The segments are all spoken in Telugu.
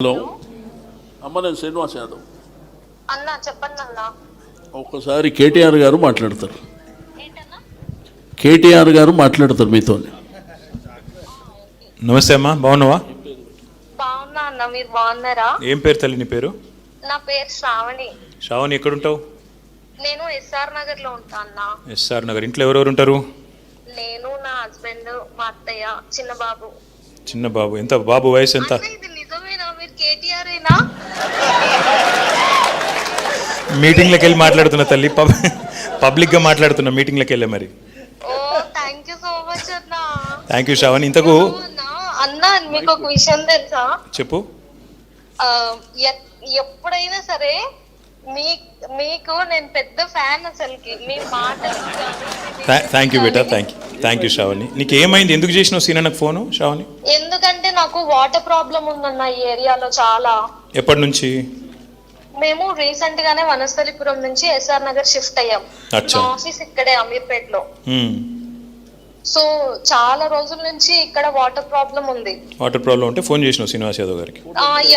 హలో అమ్మ, నేను శ్రీనివాస్ యాదవ్. అన్నా చెప్పండి అన్నా. ఒక్కసారి కేటీఆర్ గారు మాట్లాడతారు. కేటీఆర్ గారు మాట్లాడతారు మీతో. నమస్తే అమ్మా, బాగున్నావా? బాగున్నా అన్న, మీరు బాగున్నారా? ఏం పేరు తల్లి నీ పేరు? నా పేరు శ్రావణి. శ్రావణి, ఎక్కడుంటావు? నేను ఎస్ఆర్ నగర్ లో ఉంటా అన్న. ఎస్ఆర్ నగర్. ఇంట్లో ఎవరెవరు ఉంటారు? నేను, నా హస్బెండ్, మా అత్తయ్య, చిన్న బాబు. చిన్న బాబు. ఎంత బాబు వయసు ఎంత? అన్న, ఇది నిజమేనా? మీరు కేటీఆర్ ఏనా? మీటింగ్లకు వెళ్ళి మాట్లాడుతున్నా తల్లి, పబ్లిక్గా మాట్లాడుతున్నా మీటింగ్లకు వెళ్ళే. మరి ఓ, థ్యాంక్ యూ సో మచ్ అన్న. Thank you Shravani. ఇంతకు అన్న, మీకు ఒక విషయం తెలుసా? చెప్పు. ఎప్పుడైనా సరే మీకు నేను పెద్ద ఫ్యాన్. అసలుకి మీ మాట. థ్యాంక్ యూ బేటా, థ్యాంక్ యూ శ్రావణి. నీకు ఏమైంది? ఎందుకు చేసినావు సీనా నాకు ఫోను శ్రావణి? ఎందుకంటే నాకు వాటర్ ప్రాబ్లం ఉందన్న ఈ ఏరియాలో చాలా. ఎప్పటి నుంచి? మేము రీసెంట్ గానే వనస్థలిపురం నుంచి ఎస్ఆర్ నగర్ షిఫ్ట్ అయ్యాం. అచ్చా. మా ఆఫీస్ ఇక్కడే అమీర్పేటలో. సో చాలా రోజుల నుంచి ఇక్కడ వాటర్ ప్రాబ్లం ఉంది. వాటర్ ప్రాబ్లం ఉంటే ఫోన్ చేసినావు శ్రీనివాస్ యాదవ్ గారికి?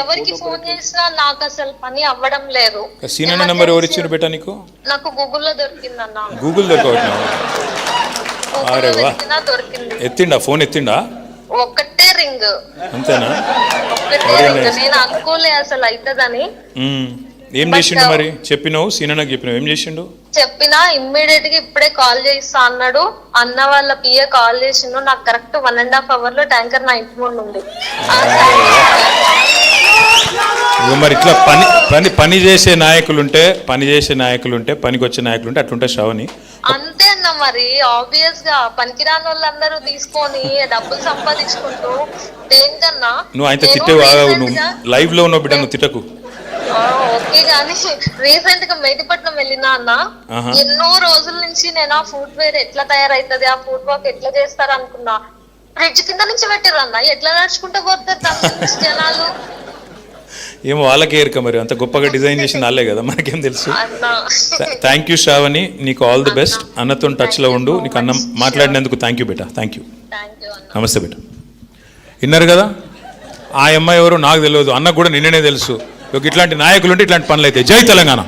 ఎవరికి ఫోన్ చేసినా నాకు అసలు పని అవ్వడం లేదు. సీనా నెంబర్ ఎవరు ఇచ్చారు బేటా నీకు? నాకు గూగుల్లో దొరికిందన్న. గూగుల్ దొరకవట్లేదు? దొరికింది. ఎత్తిండా ఫోన్? ఎత్తిండా? ఒక్కటే రింగ్. అంతేనా? ఒక్కటే రింగ్. నేను అనుకోలే అసలు అవుతుందని. ఏం చేసిండు మరి? చెప్పినావు సీనా నాకు చెప్పినావు, ఏం చేసిండు? చెప్పినా ఇమ్మీడియట్ గా ఇప్పుడే కాల్ చేయిస్తా అన్నాడు. అన్న వాళ్ళ పిఏ కాల్ చేసిండు. నాకు కరెక్ట్ 1.5 hours లో ట్యాంకర్ నా ఇంటి ముందు ఉంది. మరి ఇట్లా పని చేసే నాయకులుంటే పనికి వచ్చే నాయకులుంటే అట్లుంటే శ్రావణి. అంతే అన్న. మరి ఆబ్వియస్ గా పనికిరాని వాళ్ళందరూ తీసుకొని డబ్బులు సంపాదించుకుంటూ దేనికన్నా. నువ్వు ఆయన తిట్టేవా? నువ్వు లైవ్ లో ఉన్నావు బిడ్డ, నువ్వు తిట్టకు. ఓకే గానీ రీసెంట్ గా మేడిపట్నం వెళ్ళినా అన్న. ఎన్నో రోజుల నుంచి నేను ఆ ఫుడ్ వేర్ ఎట్లా తయారైతుంది, ఆ ఫుడ్ వర్క్ ఎట్లా చేస్తారు అనుకున్నా. ఫ్రిడ్జ్ కింద నుంచి పెట్టారు అన్న. ఎట్లా నడుచుకుంటూ పోతారు దాని జనాలు? ఏమో వాళ్ళకే ఎరక. మరి అంత గొప్పగా డిజైన్ చేసిన వాళ్ళే కదా, మనకేం తెలుసు. థ్యాంక్ యూ శ్రావణి, నీకు ఆల్ ది బెస్ట్. అన్నతో టచ్ లో ఉండు. నీకు అన్న మాట్లాడినందుకు థ్యాంక్ యూ బేటా. Thank you. నమస్తే బేటా. విన్నారు కదా, ఆ అమ్మాయి ఎవరు నాకు తెలియదు, అన్నకు కూడా నిన్ననే తెలుసు. ఇట్లాంటి నాయకులు ఉంటే ఇట్లాంటి పనులు అయితే. జై తెలంగాణ.